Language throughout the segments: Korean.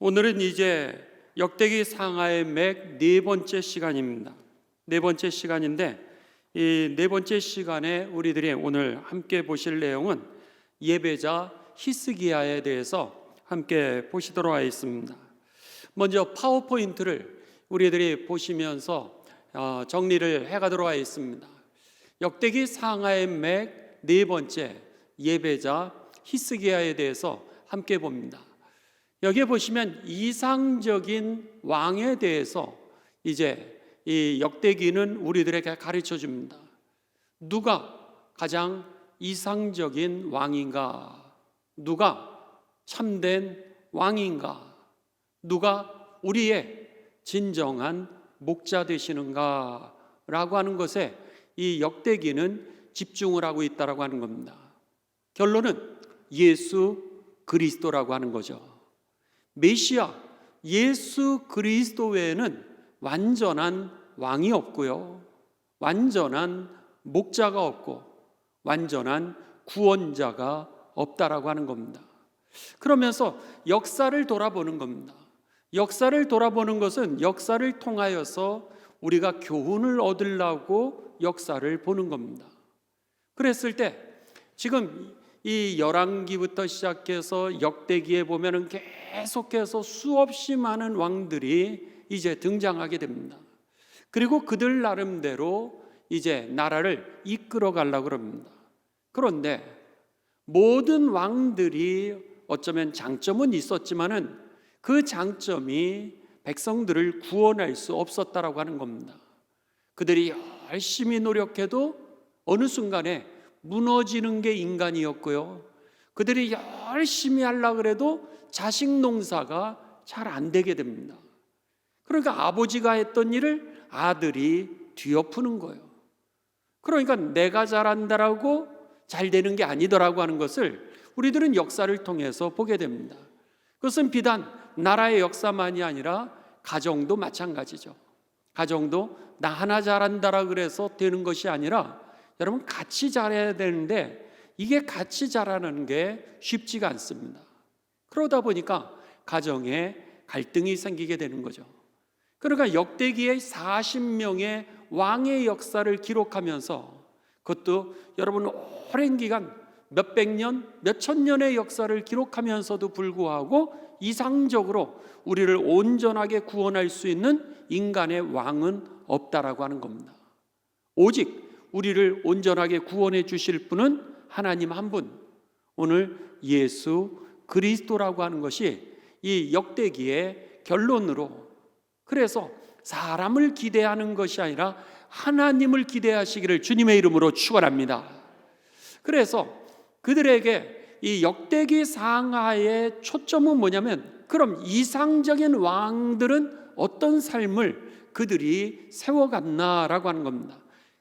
오늘은 이제 역대기 상하의 맥 네 번째 시간입니다. 네 번째 시간인데 이 네 번째 시간에 우리들이 오늘 함께 보실 내용은 예배자 히스기야에 대해서 함께 보시도록 하겠습니다. 먼저 파워포인트를 우리들이 보시면서 정리를 해가도록 하겠습니다. 역대기 상하의 맥 네 번째 예배자 히스기야에 대해서 함께 봅니다. 여기에 보시면 이상적인 왕에 대해서 이제 이 역대기는 우리들에게 가르쳐 줍니다. 누가 가장 이상적인 왕인가? 누가 참된 왕인가? 누가 우리의 진정한 목자 되시는가? 라고 하는 것에 이 역대기는 집중을 하고 있다고 하는 겁니다. 결론은 예수 그리스도라고 하는 거죠. 메시아 예수 그리스도 외에는 완전한 왕이 없고요, 완전한 목자가 없고 완전한 구원자가 없다라고 하는 겁니다. 그러면서 역사를 돌아보는 겁니다. 역사를 돌아보는 것은 역사를 통하여서 우리가 교훈을 얻으려고 역사를 보는 겁니다. 그랬을 때 지금 이 열왕기부터 시작해서 역대기에 보면은 계속해서 수없이 많은 왕들이 이제 등장하게 됩니다. 그리고 그들 나름대로 이제 나라를 이끌어 가려고 그럽니다. 그런데 모든 왕들이 어쩌면 장점은 있었지만은 그 장점이 백성들을 구원할 수 없었다라고 하는 겁니다. 그들이 열심히 노력해도 어느 순간에 무너지는 게 인간이었고요, 그들이 열심히 하려고 해도 자식 농사가 잘 안 되게 됩니다. 그러니까 아버지가 했던 일을 아들이 뒤엎는 거예요. 그러니까 내가 잘한다라고 잘 되는 게 아니더라고 하는 것을 우리들은 역사를 통해서 보게 됩니다. 그것은 비단 나라의 역사만이 아니라 가정도 마찬가지죠. 가정도 나 하나 잘한다라 그래서 되는 것이 아니라 여러분 같이 잘해야 되는데 이게 같이 잘하는 게 쉽지가 않습니다. 그러다 보니까 가정에 갈등이 생기게 되는 거죠. 그러니까 역대기의 40명의 왕의 역사를 기록하면서 그것도 여러분 오랜 기간 몇백 년, 몇천 년의 역사를 기록하면서도 불구하고 이상적으로 우리를 온전하게 구원할 수 있는 인간의 왕은 없다라고 하는 겁니다. 오직 우리를 온전하게 구원해 주실 분은 하나님 한 분, 오늘 예수 그리스도라고 하는 것이 이 역대기의 결론으로, 그래서 사람을 기대하는 것이 아니라 하나님을 기대하시기를 주님의 이름으로 축원합니다. 그래서 그들에게 이 역대기 상하의 초점은 뭐냐면, 그럼 이상적인 왕들은 어떤 삶을 그들이 세워갔나라고 하는 겁니다.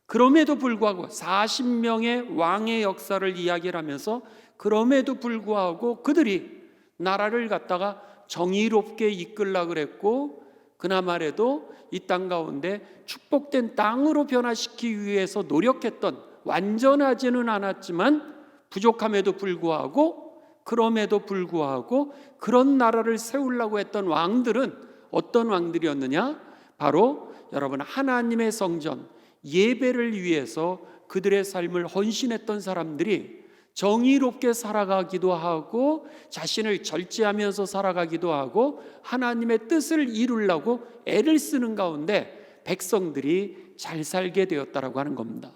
그럼에도 불구하고 40명의 왕의 역사를 이야기를 하면서 그럼에도 불구하고 그들이 나라를 갖다가 정의롭게 이끌려고 그랬고, 그나마래도 이 땅 가운데 축복된 땅으로 변화시키기 위해서 노력했던, 완전하지는 않았지만 부족함에도 불구하고, 그럼에도 불구하고 그런 나라를 세우려고 했던 왕들은 어떤 왕들이었느냐? 바로 여러분 하나님의 성전 예배를 위해서 그들의 삶을 헌신했던 사람들이 정의롭게 살아가기도 하고 자신을 절제하면서 살아가기도 하고 하나님의 뜻을 이루려고 애를 쓰는 가운데 백성들이 잘 살게 되었다라고 하는 겁니다.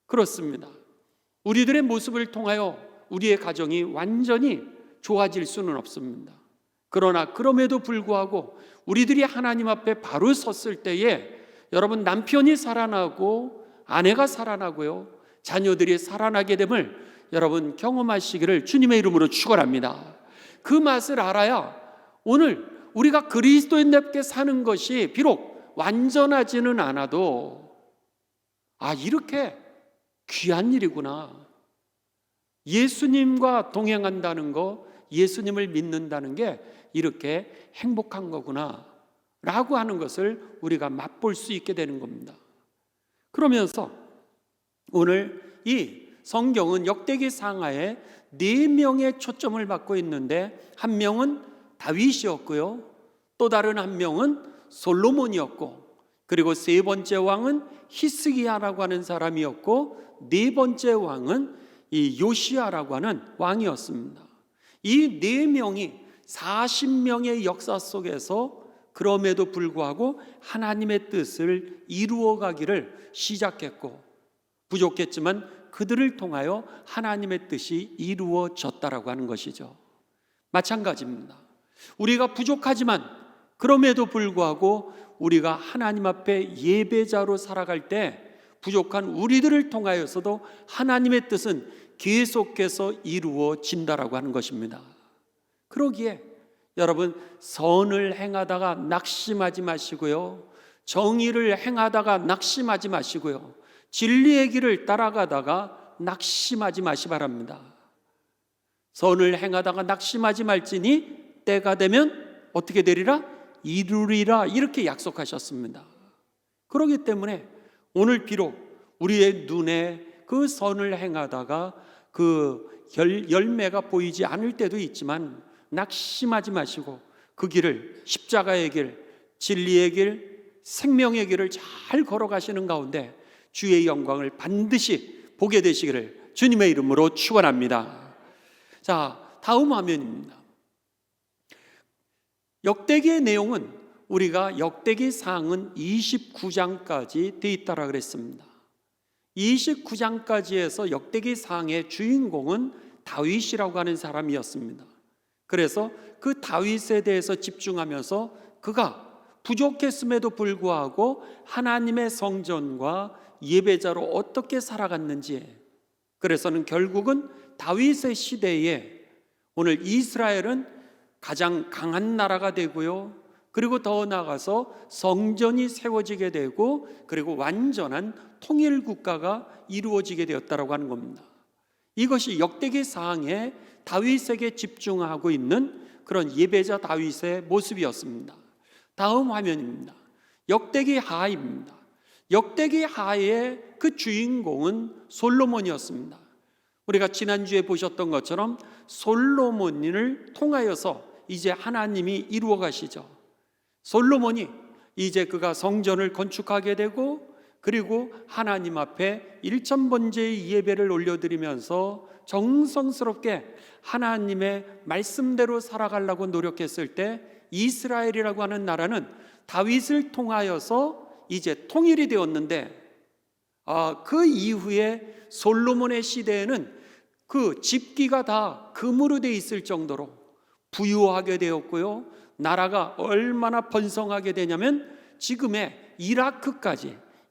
그렇습니다. 우리들의 모습을 통하여 우리의 가정이 완전히 좋아질 수는 없습니다. 그러나 그럼에도 불구하고 우리들이 하나님 앞에 바로 섰을 때에 여러분 남편이 살아나고 아내가 살아나고요, 자녀들이 살아나게 됨을 여러분 경험하시기를 주님의 이름으로 축원합니다. 그 맛을 알아야 오늘 우리가 그리스도인답게 사는 것이 비록 완전하지는 않아도 이렇게 귀한 일이구나, 예수님과 동행한다는 거, 예수님을 믿는다는 게 이렇게 행복한 거구나 라고 하는 것을 우리가 맛볼 수 있게 되는 겁니다. 그러면서 오늘 이 성경은 역대기 상하에 4명의 초점을 받고 있는데, 한 명은 다윗이었고요. 또 다른 한 명은 솔로몬이었고, 그리고 세 번째 왕은 히스기야라고 하는 사람이었고, 네 번째 왕은 이 요시야라고 하는 왕이었습니다. 이 네 명이 40명의 역사 속에서 그럼에도 불구하고 하나님의 뜻을 이루어가기를 시작했고, 부족했지만 그들을 통하여 하나님의 뜻이 이루어졌다라고 하는 것이죠. 마찬가지입니다. 우리가 부족하지만 그럼에도 불구하고 우리가 하나님 앞에 예배자로 살아갈 때 부족한 우리들을 통하여서도 하나님의 뜻은 계속해서 이루어진다라고 하는 것입니다. 그러기에 여러분, 선을 행하다가 낙심하지 마시고요, 정의를 행하다가 낙심하지 마시고요, 진리의 길을 따라가다가 낙심하지 마시 바랍니다. 선을 행하다가 낙심하지 말지니 때가 되면 어떻게 되리라? 이루리라, 이렇게 약속하셨습니다. 그렇기 때문에 오늘 비록 우리의 눈에 그 선을 행하다가 그 열매가 보이지 않을 때도 있지만 낙심하지 마시고 그 길을, 십자가의 길, 진리의 길, 생명의 길을 잘 걸어가시는 가운데 주의 영광을 반드시 보게 되시기를 주님의 이름으로 축원합니다. 자, 다음 화면입니다. 역대기의 내용은 우리가 역대기 상은 29장까지 되어 있다라 그랬습니다. 29장까지 해서 역대기 상의 주인공은 다윗이라고 하는 사람이었습니다. 그래서 그 다윗에 대해서 집중하면서 그가 부족했음에도 불구하고 하나님의 성전과 예배자로 어떻게 살아갔는지, 그래서는 결국은 다윗의 시대에 오늘 이스라엘은 가장 강한 나라가 되고요, 그리고 더 나아가서 성전이 세워지게 되고, 그리고 완전한 통일 국가가 이루어지게 되었다라고 하는 겁니다. 이것이 역대기 사항에 다윗에게 집중하고 있는 그런 예배자 다윗의 모습이었습니다. 다음 화면입니다. 역대기 하입니다. 역대기 하의 그 주인공은 솔로몬이었습니다. 우리가 지난주에 보셨던 것처럼 솔로몬을 통하여서 이제 하나님이 이루어 가시죠. 솔로몬이 이제 그가 성전을 건축하게 되고, 그리고 하나님 앞에 1000번제의 예배를 올려드리면서 정성스럽게 하나님의 말씀대로 살아가려고 노력했을 때 이스라엘이라고 하는 나라는 다윗을 통하여서 이제 통일이 되었는데, 그 이후에 솔로몬의 시대에는 그 집기가 다 금으로 돼 있을 정도로 부유하게 되었고요, 나라가 얼마나 번성하게 되냐면 지금의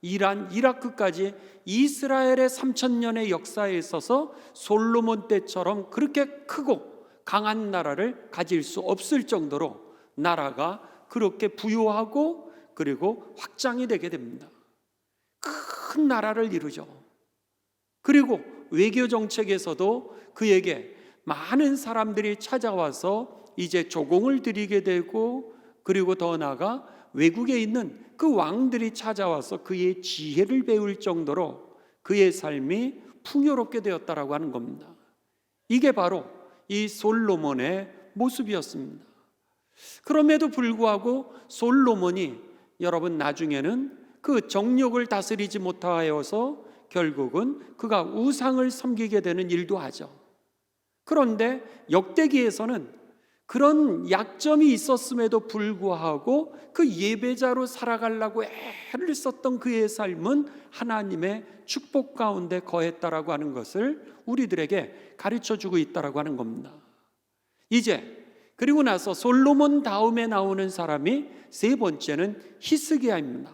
이란 이라크까지 이스라엘의 3000년의 역사에 있어서 솔로몬 때처럼 그렇게 크고 강한 나라를 가질 수 없을 정도로 나라가 그렇게 부유하고 그리고 확장이 되게 됩니다. 큰 나라를 이루죠. 그리고 외교 정책에서도 그에게 많은 사람들이 찾아와서 이제 조공을 드리게 되고, 그리고 더 나아가 외국에 있는 그 왕들이 찾아와서 그의 지혜를 배울 정도로 그의 삶이 풍요롭게 되었다라고 하는 겁니다. 이게 바로 이 솔로몬의 모습이었습니다. 그럼에도 불구하고 솔로몬이 여러분 나중에는 그 정욕을 다스리지 못하여서 결국은 그가 우상을 섬기게 되는 일도 하죠. 그런데 역대기에서는 그런 약점이 있었음에도 불구하고 그 예배자로 살아가려고 애를 썼던 그의 삶은 하나님의 축복 가운데 거했다라고 하는 것을 우리들에게 가르쳐주고 있다라고 하는 겁니다. 이제 그리고 나서 솔로몬 다음에 나오는 사람이 세 번째는 히스기야입니다.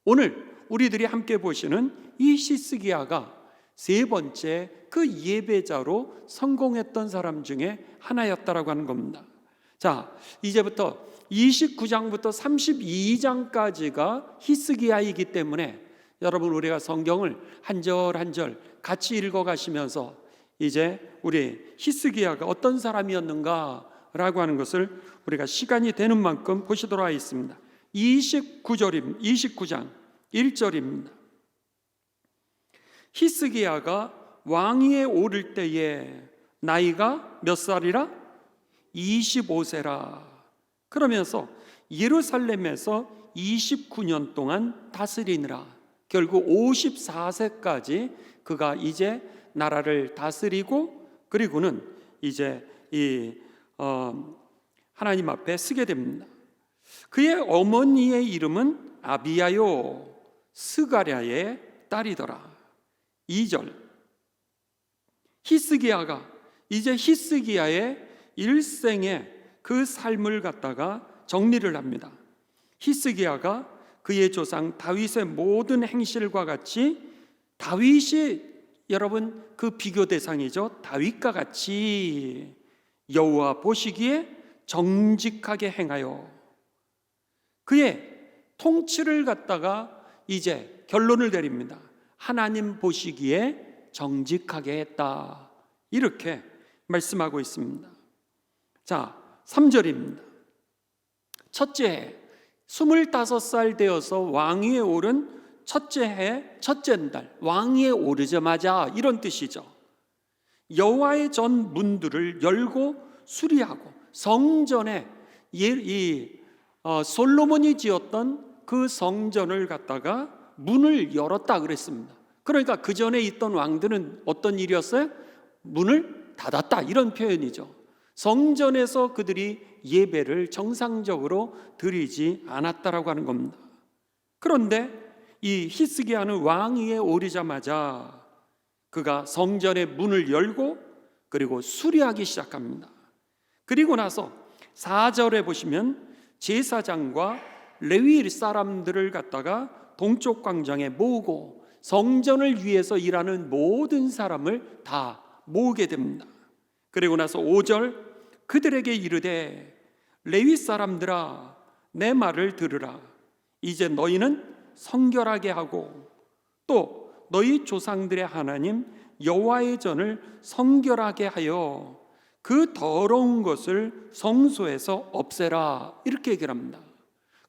오늘 우리들이 함께 보시는 이 히스기야가 세 번째 그 예배자로 성공했던 사람 중에 하나였다라고 하는 겁니다. 자, 이제부터 29장부터 32장까지가 히스기야이기 때문에 여러분 우리가 성경을 한 절 한 절 같이 읽어가시면서 이제 우리 히스기야가 어떤 사람이었는가라고 하는 것을 우리가 시간이 되는 만큼 보시도록 하겠습니다. 29장 1절입니다. 히스기야가 왕위에 오를 때에 나이가 몇 살이라? 25세라. 그러면서 예루살렘에서 29년 동안 다스리느라 결국 54세까지 그가 이제 나라를 다스리고 그리고는 이제 하나님 앞에 서게 됩니다. 그의 어머니의 이름은 아비야요 스가랴의 딸이더라. 2절 히스기야의 일생의 그 삶을 갖다가 정리를 합니다. 히스기야가 그의 조상 다윗의 모든 행실과 같이, 다윗이 여러분 그 비교 대상이죠. 다윗과 같이 여호와 보시기에 정직하게 행하여, 그의 통치를 갖다가 이제 결론을 내립니다. 하나님 보시기에 정직하게 했다, 이렇게 말씀하고 있습니다. 자, 3절입니다. 첫째 해 25살 되어서 왕위에 오른 첫째 해 첫째 달, 왕위에 오르자마자, 이런 뜻이죠. 여호와의 전 문들을 열고 수리하고, 성전에 솔로몬이 지었던 그 성전을 갖다가 문을 열었다 그랬습니다. 그러니까 그 전에 있던 왕들은 어떤 일이었어요? 문을 닫았다, 이런 표현이죠. 성전에서 그들이 예배를 정상적으로 드리지 않았다라고 하는 겁니다. 그런데 이 히스기야는 왕위에 오르자마자 그가 성전의 문을 열고 그리고 수리하기 시작합니다. 그리고 나서 4절에 보시면 제사장과 레위 사람들을 갖다가 동쪽 광장에 모으고 성전을 위해서 일하는 모든 사람을 다 모으게 됩니다. 그리고 나서 5절 그들에게 이르되 레위 사람들아 내 말을 들으라. 이제 너희는 성결하게 하고 또 너희 조상들의 하나님 여호와의 전을 성결하게 하여 그 더러운 것을 성소에서 없애라, 이렇게 얘기를 합니다.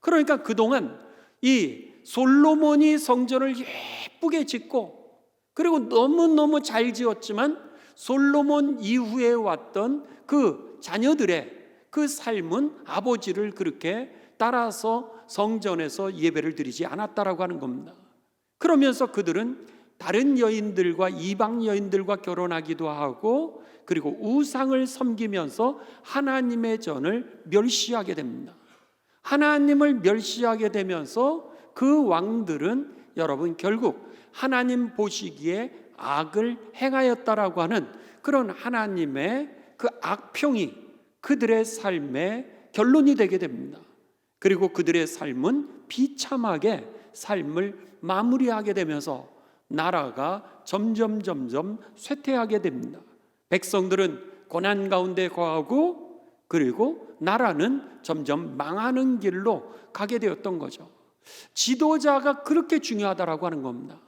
그러니까 그동안 이 솔로몬이 성전을 예쁘게 짓고 그리고 너무너무 잘 지었지만 솔로몬 이후에 왔던 그 자녀들의 그 삶은 아버지를 그렇게 따라서 성전에서 예배를 드리지 않았다라고 하는 겁니다. 그러면서 그들은 다른 여인들과 이방 여인들과 결혼하기도 하고 그리고 우상을 섬기면서 하나님의 전을 멸시하게 됩니다. 하나님을 멸시하게 되면서 그 왕들은 여러분 결국 하나님 보시기에 악을 행하였다라고 하는 그런 하나님의 그 악평이 그들의 삶의 결론이 되게 됩니다. 그리고 그들의 삶은 비참하게 삶을 마무리하게 되면서 나라가 점점 쇠퇴하게 됩니다. 백성들은 고난 가운데 거하고 그리고 나라는 점점 망하는 길로 가게 되었던 거죠. 지도자가 그렇게 중요하다라고 하는 겁니다.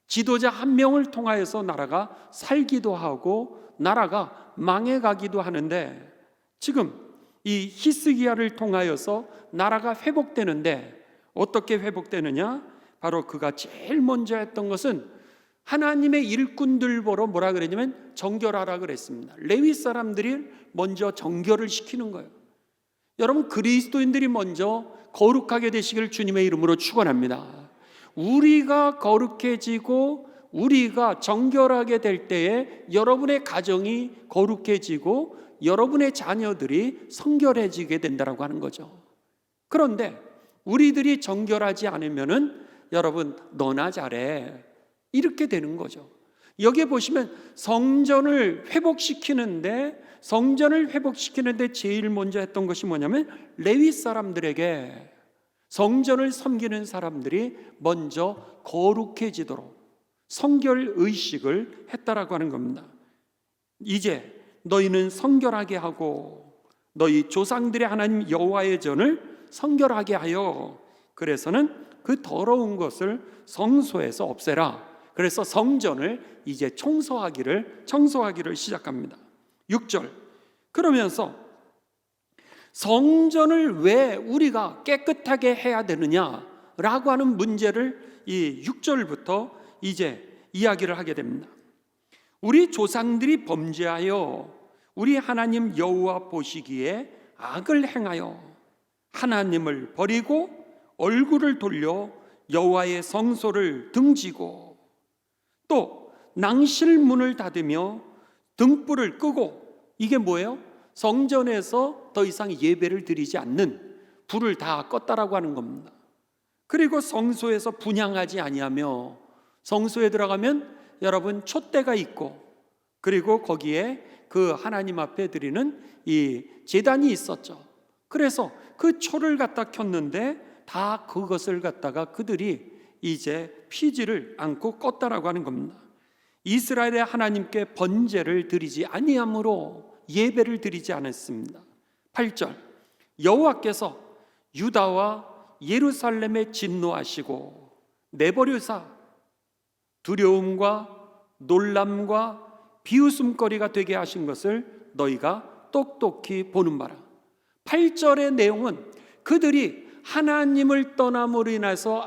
지도자 한 명을 통하여서 나라가 살기도 하고 나라가 망해가기도 하는데, 지금 이 히스기야를 통하여서 나라가 회복되는데 어떻게 회복되느냐? 바로 그가 제일 먼저 했던 것은 하나님의 일꾼들 보러 뭐라 그랬냐면 정결하라 그랬습니다. 레위 사람들이 먼저 정결을 시키는 거예요. 여러분, 그리스도인들이 먼저 거룩하게 되시기를 주님의 이름으로 축원합니다. 우리가 거룩해지고 우리가 정결하게 될 때에 여러분의 가정이 거룩해지고 여러분의 자녀들이 성결해지게 된다라고 하는 거죠. 그런데 우리들이 정결하지 않으면은 여러분 너나 잘해, 이렇게 되는 거죠. 여기에 보시면 성전을 회복시키는데 제일 먼저 했던 것이 뭐냐면 레위 사람들에게, 성전을 섬기는 사람들이 먼저 거룩해지도록 성결 의식을 했다라고 하는 겁니다. 이제 너희는 성결하게 하고 너희 조상들의 하나님 여호와의 전을 성결하게 하여, 그래서는 그 더러운 것을 성소에서 없애라. 그래서 성전을 이제 청소하기를 시작합니다. 6절 그러면서 성전을 왜 우리가 깨끗하게 해야 되느냐라고 하는 문제를 이 6절부터 이제 이야기를 하게 됩니다. 우리 조상들이 범죄하여 우리 하나님 여호와 보시기에 악을 행하여, 하나님을 버리고 얼굴을 돌려 여호와의 성소를 등지고 또 낭실문을 닫으며 등불을 끄고, 이게 뭐예요? 성전에서 더 이상 예배를 드리지 않는, 불을 다 껐다라고 하는 겁니다. 그리고 성소에서 분향하지 아니하며, 성소에 들어가면 여러분 촛대가 있고, 그리고 거기에 그 하나님 앞에 드리는 이 제단이 있었죠. 그래서 그 초를 갖다 켰는데 다 그것을 갖다가 그들이 이제 피지를 않고 껐다라고 하는 겁니다. 이스라엘의 하나님께 번제를 드리지 아니함으로 예배를 드리지 않았습니다. 8절, 여호와께서 유다와 예루살렘에 진노하시고 내버려사 두려움과 놀람과 비웃음거리가 되게 하신 것을 너희가 똑똑히 보는 바라. 8절의 내용은 그들이 하나님을 떠남으로 인해서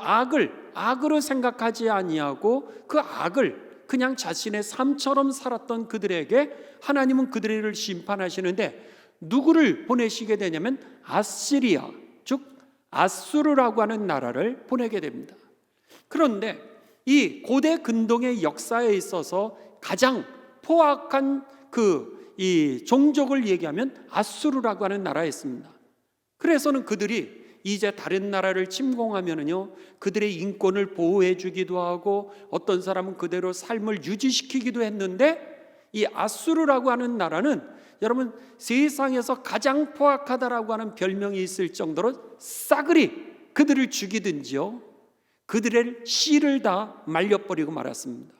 악으로 생각하지 아니하고 그 악을 그냥 자신의 삶처럼 살았던 그들에게 하나님은 그들을 심판하시는데 누구를 보내시게 되냐면 아시리아, 즉 아수르라고 하는 나라를 보내게 됩니다. 그런데 이 고대 근동의 역사에 있어서 가장 포악한 이 종족을 얘기하면 아수르라고 하는 나라였습니다. 그래서는 그들이 이제 다른 나라를 침공하면은요, 그들의 인권을 보호해 주기도 하고 어떤 사람은 그대로 삶을 유지시키기도 했는데, 이 아수르라고 하는 나라는 여러분 세상에서 가장 포악하다라고 하는 별명이 있을 정도로 싸그리 그들을 죽이든지요, 그들의 씨를 다 말려버리고 말았습니다.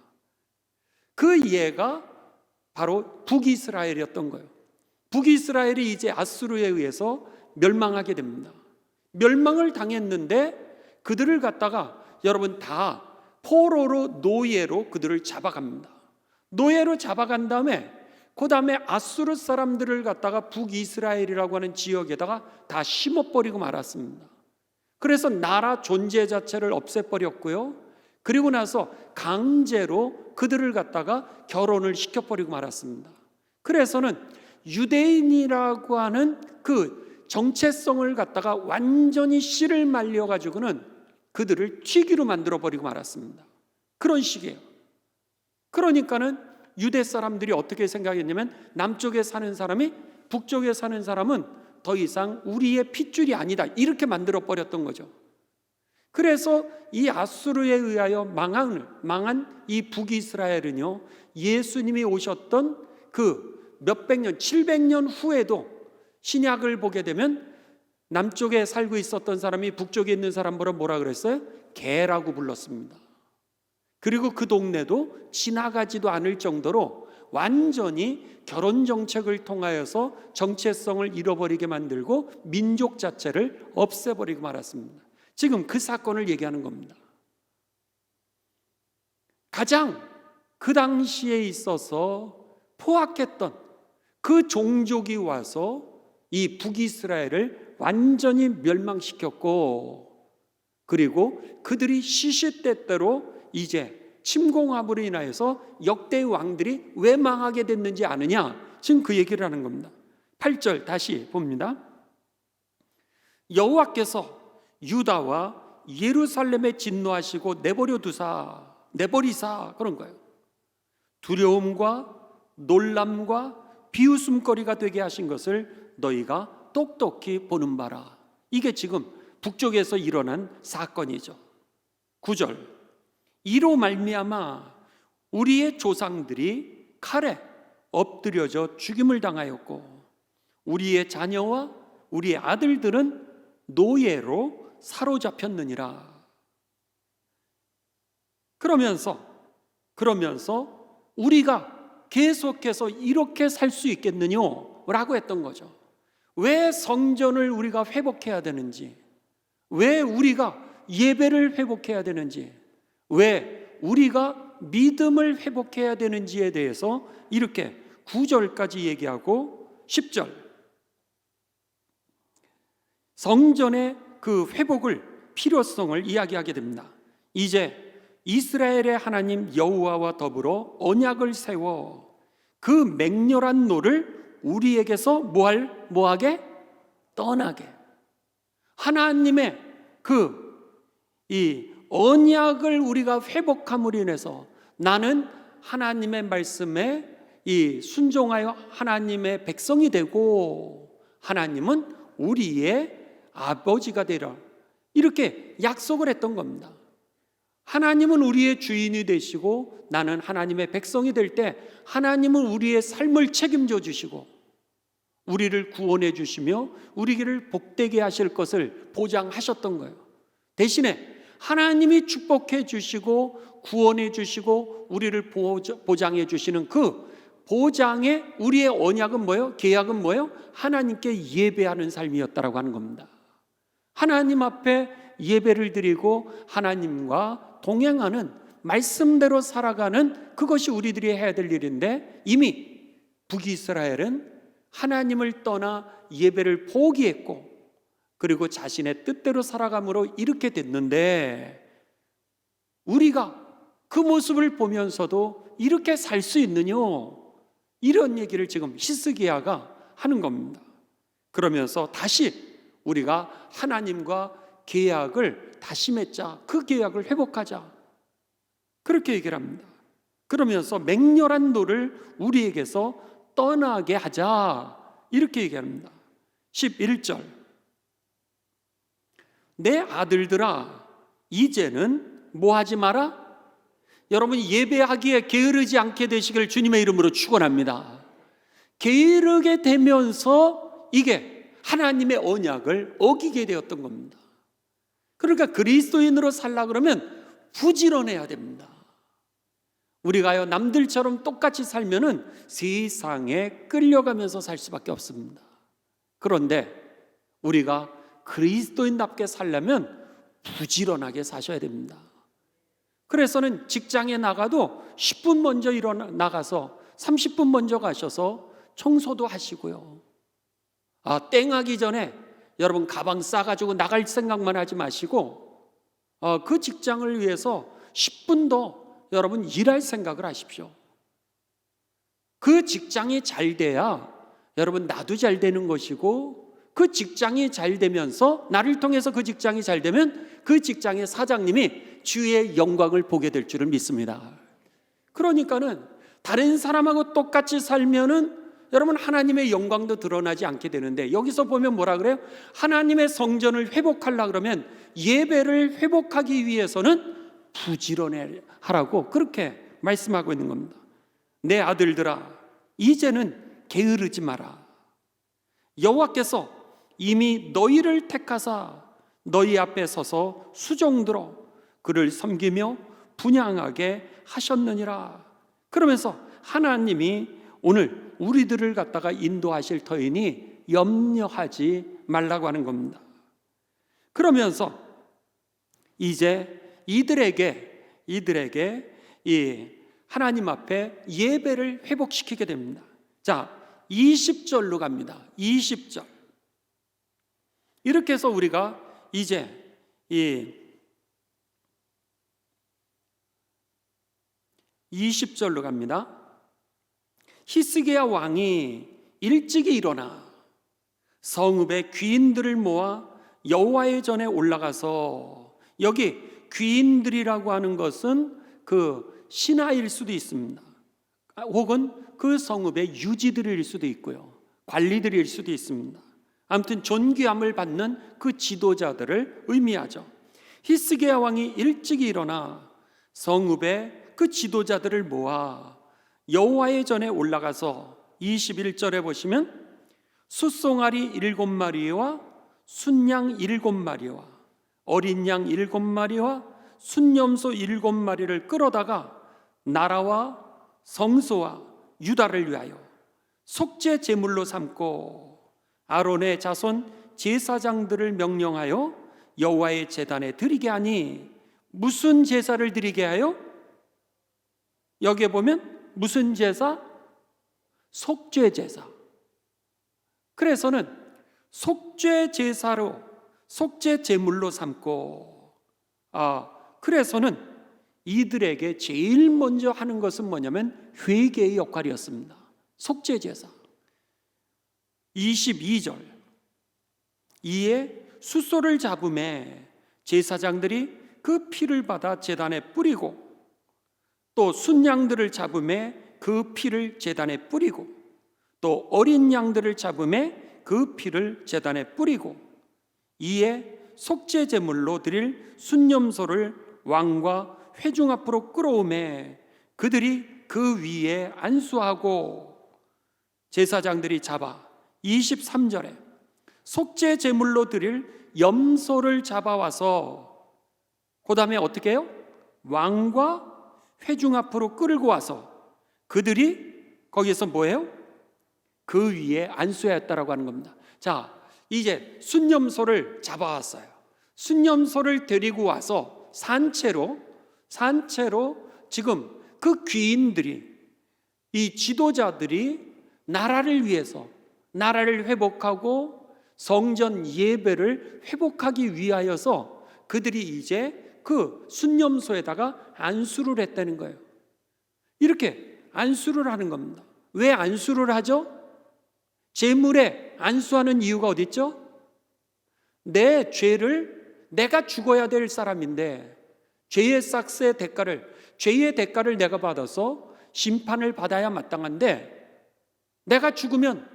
그 예가 바로 북이스라엘이었던 거예요. 북이스라엘이 이제 아수르에 의해서 멸망하게 됩니다. 멸망을 당했는데 그들을 갖다가 여러분 다 포로로, 노예로 그들을 잡아갑니다. 노예로 잡아간 다음에 그 다음에 아수르 사람들을 갖다가 북이스라엘이라고 하는 지역에다가 다 심어버리고 말았습니다. 그래서 나라 존재 자체를 없애버렸고요, 그리고 나서 강제로 그들을 갖다가 결혼을 시켜버리고 말았습니다. 그래서는 유대인이라고 하는 그 정체성을 갖다가 완전히 씨를 말려가지고는 그들을 튀기로 만들어버리고 말았습니다. 그런 식이에요. 그러니까는 유대 사람들이 어떻게 생각했냐면 남쪽에 사는 사람이 북쪽에 사는 사람은 더 이상 우리의 핏줄이 아니다, 이렇게 만들어버렸던 거죠. 그래서 이 아수르에 의하여 망한 이 북이스라엘은요, 예수님이 오셨던 그 몇백 년, 700년 후에도 신약을 보게 되면 남쪽에 살고 있었던 사람이 북쪽에 있는 사람보다 뭐라 그랬어요? 개라고 불렀습니다. 그리고 그 동네도 지나가지도 않을 정도로 완전히 결혼 정책을 통하여서 정체성을 잃어버리게 만들고 민족 자체를 없애버리고 말았습니다. 지금 그 사건을 얘기하는 겁니다. 가장 그 당시에 있어서 포악했던 그 종족이 와서 이 북이스라엘을 완전히 멸망시켰고, 그리고 그들이 시시때때로 이제 침공함으로 인하여서 역대의 왕들이 왜 망하게 됐는지 아느냐, 지금 그 얘기를 하는 겁니다. 8절 다시 봅니다. 여호와께서 유다와 예루살렘에 진노하시고 내버리사 그런 거예요. 두려움과 놀람과 비웃음거리가 되게 하신 것을 너희가 똑똑히 보는 바라. 이게 지금 북쪽에서 일어난 사건이죠. 9절, 이로 말미암아 우리의 조상들이 칼에 엎드려져 죽임을 당하였고 우리의 자녀와 우리의 아들들은 노예로 사로잡혔느니라. 그러면서 우리가 계속해서 이렇게 살 수 있겠느냐 라고 했던 거죠. 왜 성전을 우리가 회복해야 되는지, 왜 우리가 예배를 회복해야 되는지, 왜 우리가 믿음을 회복해야 되는지에 대해서 이렇게 9절까지 얘기하고 10절, 성전의 그 회복을, 필요성을 이야기하게 됩니다. 이제 이스라엘의 하나님 여호와와 더불어 언약을 세워 그 맹렬한 노를 우리에게서 뭐하게? 떠나게. 하나님의 이 언약을 우리가 회복함으로 인해서 나는 하나님의 말씀에 이 순종하여 하나님의 백성이 되고 하나님은 우리의 아버지가 되라, 이렇게 약속을 했던 겁니다. 하나님은 우리의 주인이 되시고 나는 하나님의 백성이 될 때 하나님은 우리의 삶을 책임져 주시고 우리를 구원해 주시며 우리를 복되게 하실 것을 보장하셨던 거예요. 대신에 하나님이 축복해 주시고 구원해 주시고 우리를 보장해 주시는 그 보장의 우리의 언약은 뭐예요? 계약은 뭐예요? 하나님께 예배하는 삶이었다라고 하는 겁니다. 하나님 앞에 예배를 드리고 하나님과 동행하는, 말씀대로 살아가는, 그것이 우리들이 해야 될 일인데 이미 북이스라엘은 하나님을 떠나 예배를 포기했고 그리고 자신의 뜻대로 살아감으로 이렇게 됐는데 우리가 그 모습을 보면서도 이렇게 살 수 있느냐, 이런 얘기를 지금 히스기야가 하는 겁니다. 그러면서 다시 우리가 하나님과 계약을 다시 맺자, 그 계약을 회복하자, 그렇게 얘기를 합니다. 그러면서 맹렬한 노를 우리에게서 떠나게 하자, 이렇게 얘기합니다. 11절, 내 아들들아 이제는 뭐 하지 마라? 여러분, 예배하기에 게으르지 않게 되시길 주님의 이름으로 축원합니다. 게으르게 되면서 이게 하나님의 언약을 어기게 되었던 겁니다. 그러니까 그리스도인으로 살라 그러면 부지런해야 됩니다. 우리가요 남들처럼 똑같이 살면은 세상에 끌려가면서 살 수밖에 없습니다. 그런데 우리가 그리스도인답게 살려면 부지런하게 사셔야 됩니다. 그래서는 직장에 나가도 10분 먼저 나가서 30분 먼저 가셔서 청소도 하시고요. 땡하기 전에 여러분 가방 싸가지고 나갈 생각만 하지 마시고 그 직장을 위해서 10분 더 여러분 일할 생각을 하십시오. 그 직장이 잘 돼야 여러분 나도 잘 되는 것이고, 그 직장이 잘 되면서 나를 통해서 그 직장이 잘 되면 그 직장의 사장님이 주의 영광을 보게 될 줄을 믿습니다. 그러니까는 다른 사람하고 똑같이 살면은 여러분 하나님의 영광도 드러나지 않게 되는데, 여기서 보면 뭐라 그래요? 하나님의 성전을 회복하려고 그러면 예배를 회복하기 위해서는 부지런해 하라고 그렇게 말씀하고 있는 겁니다. 내 아들들아 이제는 게으르지 마라. 여호와께서 이미 너희를 택하사 너희 앞에 서서 수종들어 그를 섬기며 분향하게 하셨느니라. 그러면서 하나님이 오늘 우리들을 갖다가 인도하실 터이니 염려하지 말라고 하는 겁니다. 그러면서 이제 이들에게 이 하나님 앞에 예배를 회복시키게 됩니다. 자, 20절로 갑니다. 20절. 이렇게 해서 우리가 이제 이 20절로 갑니다. 히스기야 왕이 일찍이 일어나 성읍의 귀인들을 모아 여호와의 전에 올라가서, 여기 귀인들이라고 하는 것은 그 신하일 수도 있습니다. 혹은 그 성읍의 유지들일 수도 있고요, 관리들일 수도 있습니다. 아무튼 존귀함을 받는 그 지도자들을 의미하죠. 히스기야 왕이 일찍이 일어나 성읍의 그 지도자들을 모아 여호와의 전에 올라가서 21절에 보시면 숫송아리 7마리와 순양 7마리와 어린 양 7마리와 순염소 7마리를 끌어다가 나라와 성소와 유다를 위하여 속죄 제물로 삼고 아론의 자손 제사장들을 명령하여 여호와의 제단에 드리게 하니, 무슨 제사를 드리게 하여? 여기에 보면 무슨 제사? 속죄 제사. 그래서는 속죄 제사로, 속죄 제물로 삼고, 그래서는 이들에게 제일 먼저 하는 것은 뭐냐면 회개의 역할이었습니다. 속죄 제사. 22절. 이에 숫소를 잡음에 제사장들이 그 피를 받아 제단에 뿌리고, 또 순양들을 잡음에 그 피를 제단에 뿌리고, 또 어린 양들을 잡음에 그 피를 제단에 뿌리고, 이에 속죄 제물로 드릴 순염소를 왕과 회중 앞으로 끌어오매 그들이 그 위에 안수하고, 제사장들이 잡아 23절에 속죄 제물로 드릴 염소를 잡아와서 그 다음에 어떻게 해요? 왕과 회중 앞으로 끌고 와서 그들이 거기에서 뭐예요? 그 위에 안수하였다라고 하는 겁니다. 자, 이제 순염소를 잡아왔어요. 순염소를 데리고 와서 산채로 지금 그 귀인들이, 이 지도자들이 나라를 위해서, 나라를 회복하고 성전 예배를 회복하기 위하여서 그들이 이제 그 순염소에다가 안수를 했다는 거예요. 이렇게 안수를 하는 겁니다. 왜 안수를 하죠? 제물에 안수하는 이유가 어디 있죠? 내 죄를, 내가 죽어야 될 사람인데 죄의 삭스의 대가를, 죄의 대가를 내가 받아서 심판을 받아야 마땅한데, 내가 죽으면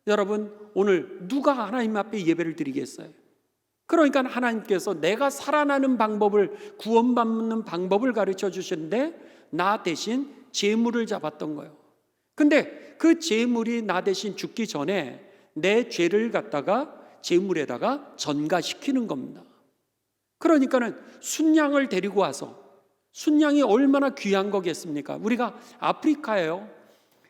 여러분 오늘 누가 하나님 앞에 예배를 드리겠어요? 그러니까 하나님께서 내가 살아나는 방법을, 구원받는 방법을 가르쳐 주시는데 나 대신 제물을 잡았던 거예요. 근데 그 제물이 나 대신 죽기 전에 내 죄를 갖다가 제물에다가 전가시키는 겁니다. 그러니까는 순양을 데리고 와서, 순양이 얼마나 귀한 거겠습니까? 우리가 아프리카에요,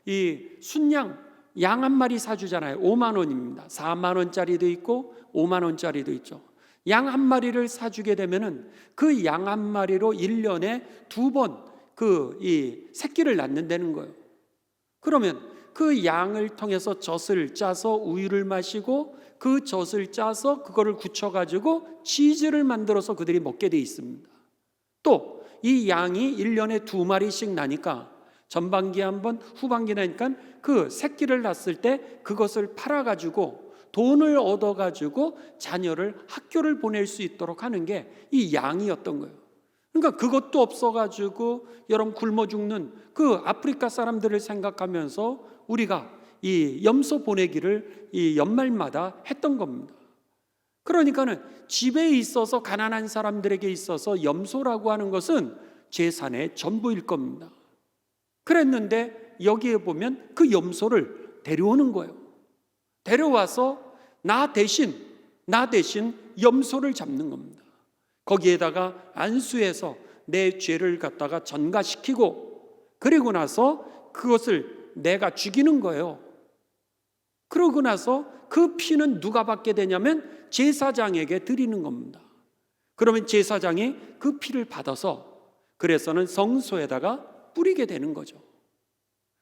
이 순양 양 한 마리 사주잖아요. 5만 원입니다. 4만 원짜리도 있고 5만 원짜리도 있죠. 양 한 마리를 사주게 되면은 그 양 한 마리로 1년에 2번 이 새끼를 낳는다는 거예요. 그러면 그 양을 통해서 젖을 짜서 우유를 마시고, 그 젖을 짜서 그거를 굳혀가지고 치즈를 만들어서 그들이 먹게 돼 있습니다. 또 이 양이 1년에 2마리씩 나니까 전반기에 한 번, 후반기에 나니까 그 새끼를 낳았을 때 그것을 팔아가지고 돈을 얻어가지고 자녀를 학교를 보낼 수 있도록 하는 게 이 양이었던 거예요. 그러니까 그것도 없어가지고 여러분 굶어 죽는 그 아프리카 사람들을 생각하면서 우리가 이 염소 보내기를 이 연말마다 했던 겁니다. 그러니까는 집에 있어서 가난한 사람들에게 있어서 염소라고 하는 것은 재산의 전부일 겁니다. 그랬는데 여기에 보면 그 염소를 데려오는 거예요. 데려와서 나 대신 염소를 잡는 겁니다. 거기에다가 안수해서 내 죄를 갖다가 전가시키고, 그리고 나서 그것을 내가 죽이는 거예요. 그러고 나서 그 피는 누가 받게 되냐면 제사장에게 드리는 겁니다. 그러면 제사장이 그 피를 받아서 그래서는 성소에다가 뿌리게 되는 거죠.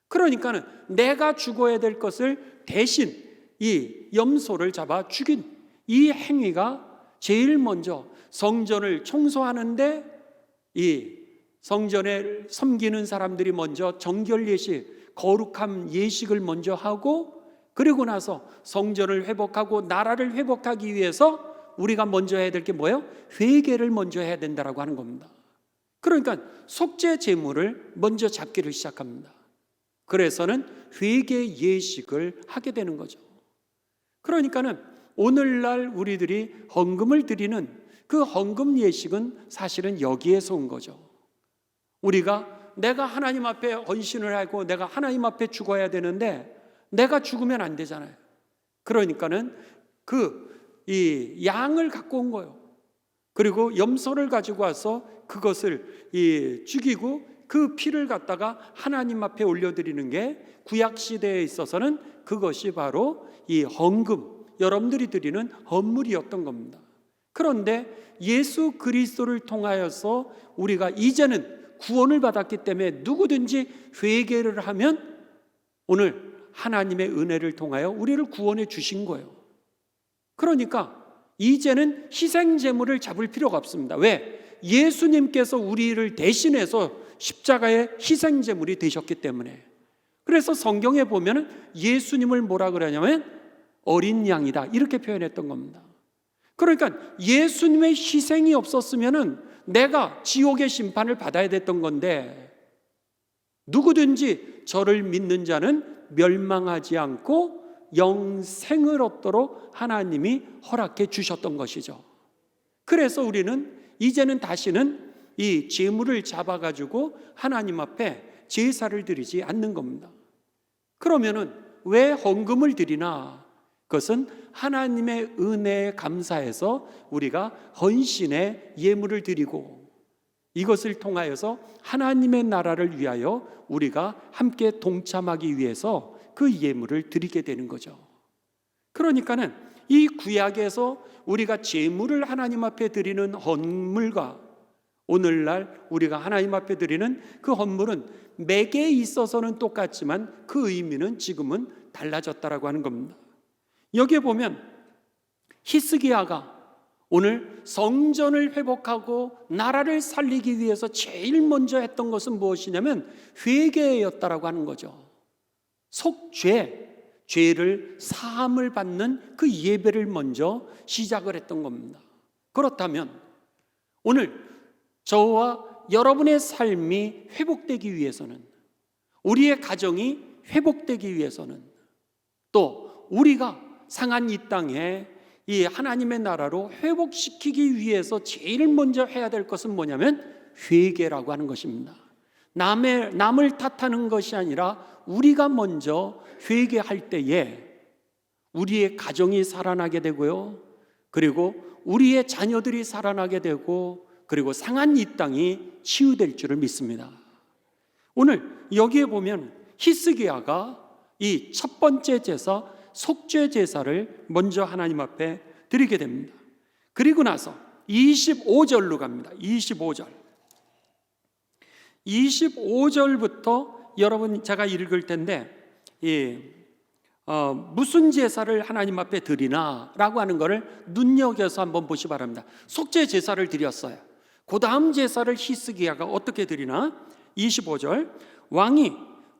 그러니까는 내가 죽어야 될 것을 대신 이 염소를 잡아 죽인 이 행위가 제일 먼저 성전을 청소하는데, 이 성전에 섬기는 사람들이 먼저 정결 예식, 거룩함 예식을 먼저 하고, 그리고 나서 성전을 회복하고 나라를 회복하기 위해서 우리가 먼저 해야 될 게 뭐예요? 회개를 먼저 해야 된다라고 하는 겁니다. 그러니까 속죄 제물을 먼저 잡기를 시작합니다. 그래서는 회개 예식을 하게 되는 거죠. 그러니까는 오늘날 우리들이 헌금을 드리는 그 헌금 예식은 사실은 여기에서 온 거죠. 우리가 내가 하나님 앞에 헌신을 하고 내가 하나님 앞에 죽어야 되는데 내가 죽으면 안 되잖아요. 그러니까는 이 양을 갖고 온 거예요. 그리고 염소를 가지고 와서 그것을 죽이고 그 피를 갖다가 하나님 앞에 올려드리는 게 구약 시대에 있어서는 그것이 바로 이 헌금, 여러분들이 드리는 헌물이었던 겁니다. 그런데 예수 그리스도를 통하여서 우리가 이제는 구원을 받았기 때문에 누구든지 회개를 하면 오늘 하나님의 은혜를 통하여 우리를 구원해 주신 거예요. 그러니까 이제는 희생 제물을 잡을 필요가 없습니다. 왜? 예수님께서 우리를 대신해서 십자가의 희생 제물이 되셨기 때문에. 그래서 성경에 보면은 예수님을 뭐라 그러냐면 어린 양이다 이렇게 표현했던 겁니다. 그러니까 예수님의 희생이 없었으면은 내가 지옥의 심판을 받아야 됐던 건데, 누구든지 저를 믿는 자는 멸망하지 않고 영생을 얻도록 하나님이 허락해 주셨던 것이죠. 그래서 우리는 이제는 다시는 이 제물을 잡아가지고 하나님 앞에 제사를 드리지 않는 겁니다. 그러면은 왜 헌금을 드리나? 그것은 하나님의 은혜에 감사해서 우리가 헌신의 예물을 드리고, 이것을 통하여서 하나님의 나라를 위하여 우리가 함께 동참하기 위해서 그 예물을 드리게 되는 거죠. 그러니까는 이 구약에서 우리가 제물을 하나님 앞에 드리는 헌물과 오늘날 우리가 하나님 앞에 드리는 그 헌물은 맥에 있어서는 똑같지만 그 의미는 지금은 달라졌다라고 하는 겁니다. 여기에 보면 히스기야가 오늘 성전을 회복하고 나라를 살리기 위해서 제일 먼저 했던 것은 무엇이냐면 회개였다라고 하는 거죠. 죄를 사함을 받는 그 예배를 먼저 시작을 했던 겁니다. 그렇다면 오늘 저와 여러분의 삶이 회복되기 위해서는, 우리의 가정이 회복되기 위해서는, 또 우리가 상한 이 땅에 이 하나님의 나라로 회복시키기 위해서 제일 먼저 해야 될 것은 뭐냐면 회개라고 하는 것입니다. 남을 탓하는 것이 아니라 우리가 먼저 회개할 때에 우리의 가정이 살아나게 되고요, 그리고 우리의 자녀들이 살아나게 되고, 그리고 상한 이 땅이 치유될 줄을 믿습니다. 오늘 여기에 보면 히스기야가 이 첫 번째 제사, 속죄 제사를 먼저 하나님 앞에 드리게 됩니다. 그리고 나서 25절로 갑니다. 25절부터 여러분 제가 읽을 텐데, 무슨 제사를 하나님 앞에 드리나 라고 하는 것을 눈여겨서 한번 보시 바랍니다. 속죄 제사를 드렸어요. 그 다음 제사를 히스기야가 어떻게 드리나? 25절, 왕이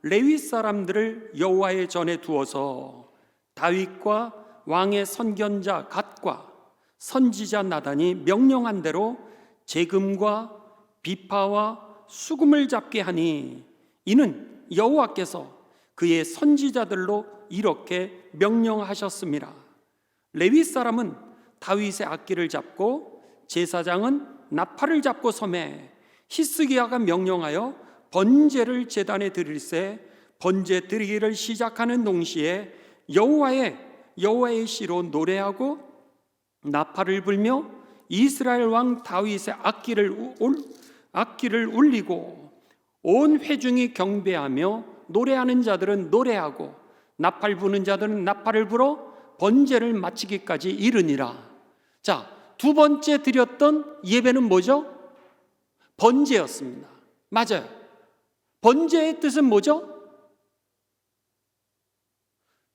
레위 사람들을 여호와의 전에 두어서 다윗과 왕의 선견자 갓과 선지자 나단이 명령한 대로 제금과 비파와 수금을 잡게 하니, 이는 여호와께서 그의 선지자들로 이렇게 명령하셨습니다. 레위 사람은 다윗의 악기를 잡고 제사장은 나팔을 잡고 섬에, 히스기야가 명령하여 번제를 제단에 드릴새 번제 드리기를 시작하는 동시에 여호와의 시로 노래하고 나팔을 불며 이스라엘 왕 다윗의 악기를 울리고 온 회중이 경배하며 노래하는 자들은 노래하고 나팔 부는 자들은 나팔을 불어 번제를 마치기까지 이르니라. 자, 두 번째 드렸던 예배는 뭐죠? 번제였습니다. 맞아요. 번제의 뜻은 뭐죠?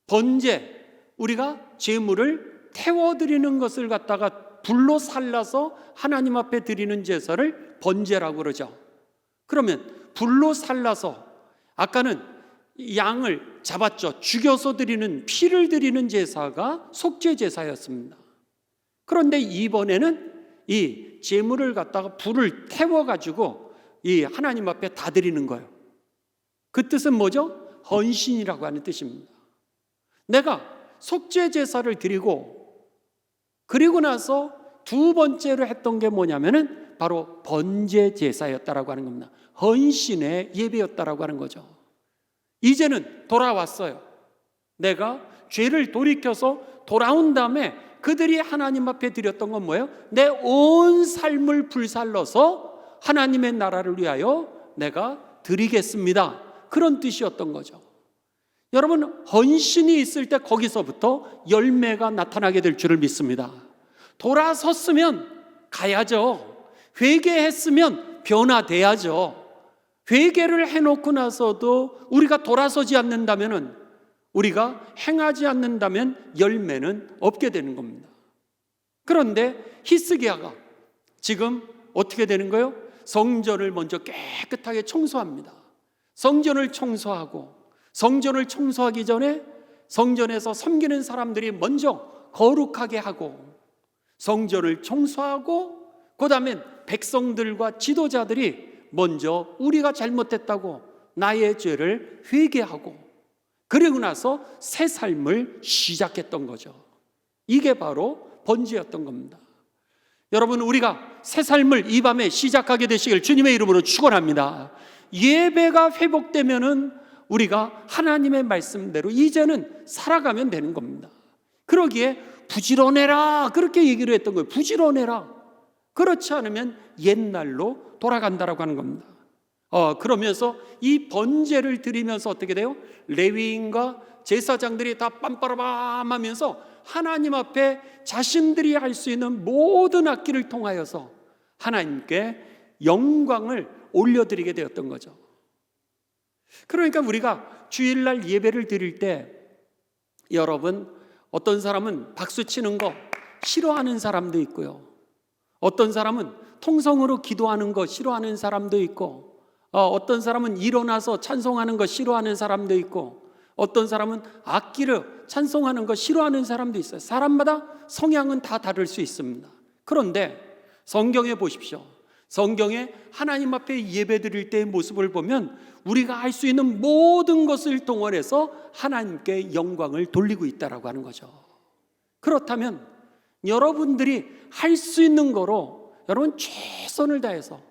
번제, 우리가 제물을 태워드리는 것을 갖다가 불로 살라서 하나님 앞에 드리는 제사를 번제라고 그러죠. 그러면 불로 살라서, 아까는 양을 잡았죠. 죽여서 드리는, 피를 드리는 제사가 속죄 제사였습니다. 그런데 이번에는 이 제물을 갖다가 불을 태워가지고 이 하나님 앞에 다 드리는 거예요. 그 뜻은 뭐죠? 헌신이라고 하는 뜻입니다. 내가 속죄 제사를 드리고, 그리고 나서 두 번째로 했던 게 뭐냐면은 바로 번제 제사였다라고 하는 겁니다. 헌신의 예배였다라고 하는 거죠. 이제는 돌아왔어요. 내가 죄를 돌이켜서 돌아온 다음에 그들이 하나님 앞에 드렸던 건 뭐예요? 내 온 삶을 불살러서 하나님의 나라를 위하여 내가 드리겠습니다. 그런 뜻이었던 거죠. 여러분, 헌신이 있을 때 거기서부터 열매가 나타나게 될 줄을 믿습니다. 돌아섰으면 가야죠. 회개했으면 변화돼야죠. 회개를 해놓고 나서도 우리가 돌아서지 않는다면, 우리가 행하지 않는다면 열매는 없게 되는 겁니다. 그런데 히스기야가 지금 어떻게 되는 거예요? 성전을 먼저 깨끗하게 청소합니다. 성전을 청소하고, 성전을 청소하기 전에 성전에서 섬기는 사람들이 먼저 거룩하게 하고, 성전을 청소하고 그 다음에 백성들과 지도자들이 먼저 우리가 잘못했다고 나의 죄를 회개하고 그리고 나서 새 삶을 시작했던 거죠. 이게 바로 번제였던 겁니다. 여러분, 우리가 새 삶을 이 밤에 시작하게 되시길 주님의 이름으로 축원합니다. 예배가 회복되면은 우리가 하나님의 말씀대로 이제는 살아가면 되는 겁니다. 그러기에 부지런해라 그렇게 얘기를 했던 거예요. 부지런해라. 그렇지 않으면 옛날로 돌아간다라고 하는 겁니다. 그러면서 이 번제를 드리면서 어떻게 돼요? 레위인과 제사장들이 다 빰빠라밤 하면서 하나님 앞에 자신들이 할 수 있는 모든 악기를 통하여서 하나님께 영광을 올려드리게 되었던 거죠. 그러니까 우리가 주일날 예배를 드릴 때 여러분, 어떤 사람은 박수 치는 거 싫어하는 사람도 있고요, 어떤 사람은 통성으로 기도하는 거 싫어하는 사람도 있고, 어떤 사람은 일어나서 찬송하는 거 싫어하는 사람도 있고, 어떤 사람은 악기를 찬송하는 거 싫어하는 사람도 있어요. 사람마다 성향은 다 다를 수 있습니다. 그런데 성경에 보십시오. 성경에 하나님 앞에 예배 드릴 때의 모습을 보면 우리가 할 수 있는 모든 것을 동원해서 하나님께 영광을 돌리고 있다라고 하는 거죠. 그렇다면 여러분들이 할 수 있는 거로 여러분 최선을 다해서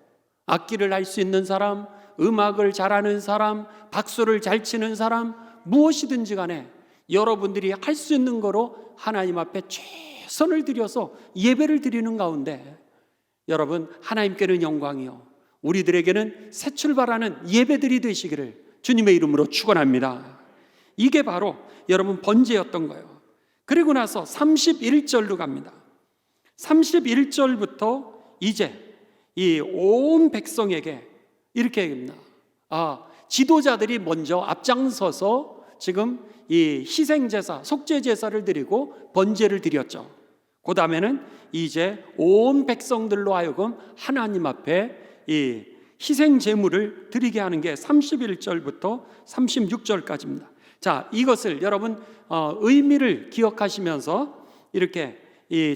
악기를 할 수 있는 사람, 음악을 잘하는 사람, 박수를 잘 치는 사람, 무엇이든지 간에 여러분들이 할 수 있는 거로 하나님 앞에 최선을 들여서 예배를 드리는 가운데 여러분, 하나님께는 영광이요, 우리들에게는 새 출발하는 예배들이 되시기를 주님의 이름으로 축원합니다. 이게 바로 여러분 번제였던 거예요. 그리고 나서 31절로 갑니다. 31절부터 이제 이 온 백성에게 이렇게 얘기합니다. 지도자들이 먼저 앞장서서 지금 이 희생제사, 속죄제사를 드리고 번제를 드렸죠. 그 다음에는 이제 온 백성들로 하여금 하나님 앞에 이 희생제물을 드리게 하는 게 31절부터 36절까지입니다. 자, 이것을 여러분 의미를 기억하시면서 이렇게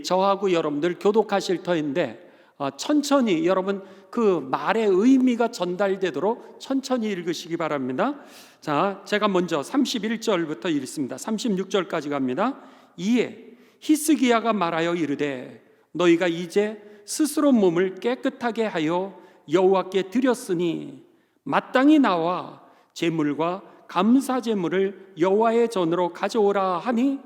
저하고 여러분들 교독하실 터인데 천천히 여러분 그 말의 의미가 전달되도록 천천히 읽으시기 바랍니다. 자, 제가 먼저 31절부터 읽습니다. 36절까지 갑니다. 이에 히스기야가 말하여 이르되 너희가 이제 스스로 몸을 깨끗하게 하여 여호와께 드렸으니 마땅히 나와 제물과 감사 제물을 여호와의 전으로 가져오라 하니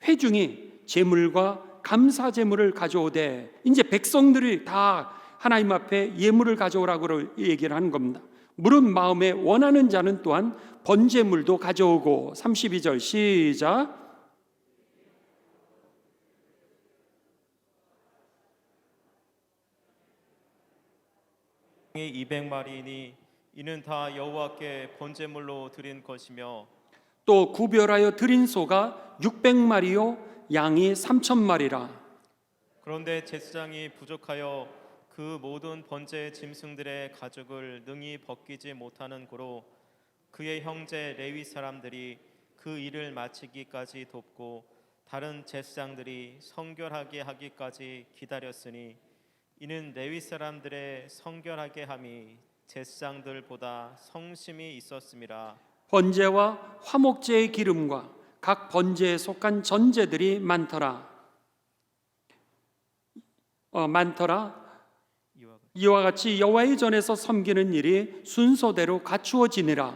회중이 제물과 감사 제물을 가져오되, 이제 백성들이 다 하나님 앞에 예물을 가져오라고 얘기를 하는 겁니다. 무릇 마음에 원하는 자는 또한 번제물도 가져오고. 32절 시작. 200마리이니 이는 다 여호와께 번제물로 드린 것이며 또 구별하여 드린 소가 600마리요 양이 3,000마리라. 그런데 제사장이 부족하여 그 모든 번제 짐승들의 가죽을 능히 벗기지 못하는 고로 그의 형제 레위 사람들이 그 일을 마치기까지 돕고 다른 제사장들이 성결하게 하기까지 기다렸으니 이는 레위 사람들의 성결하게 함이 제사장들보다 성심이 있었음이라. 번제와 화목제의 기름과 각 번제에 속한 전제들이 많더라. 이와 같이 여호와의 전에서 섬기는 일이 순서대로 갖추어지니라.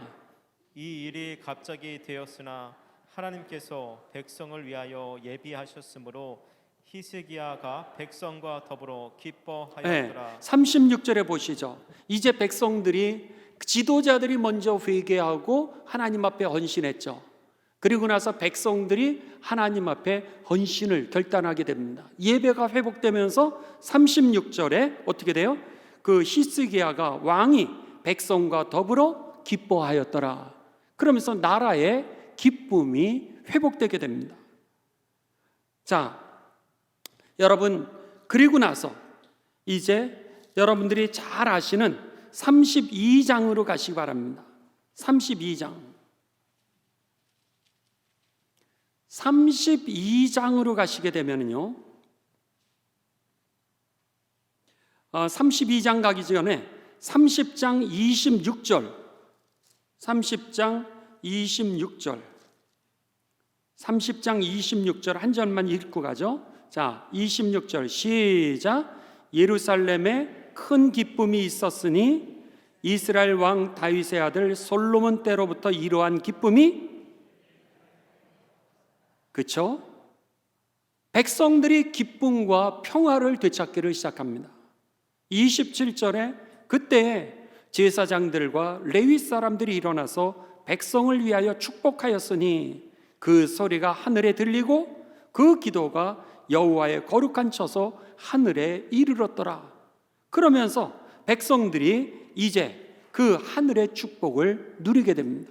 이 일이 갑자기 되었으나 하나님께서 백성을 위하여 예비하셨으므로 히스기야가 백성과 더불어 기뻐하였더라. 36절에 보시죠. 이제 백성들이, 지도자들이 먼저 회개하고 하나님 앞에 헌신했죠. 그리고 나서 백성들이 하나님 앞에 헌신을 결단하게 됩니다. 예배가 회복되면서 36절에 어떻게 돼요? 그 히스기야가 왕이 백성과 더불어 기뻐하였더라. 그러면서 나라의 기쁨이 회복되게 됩니다. 자, 여러분, 그리고 나서 이제 여러분들이 잘 아시는 32장으로 가시기 바랍니다. 32장으로 가시게 되면요, 32장 가기 전에 30장 26절 30장 26절 30장 26절 한 절만 읽고 가죠. 자, 26절 시작. 예루살렘에 큰 기쁨이 있었으니 이스라엘 왕 다윗의 아들 솔로몬 때로부터 이러한 기쁨이, 그렇죠? 백성들이 기쁨과 평화를 되찾기를 시작합니다. 27절에 그때 제사장들과 레위 사람들이 일어나서 백성을 위하여 축복하였으니 그 소리가 하늘에 들리고 그 기도가 여호와의 거룩한 처소 하늘에 이르렀더라. 그러면서 백성들이 이제 그 하늘의 축복을 누리게 됩니다.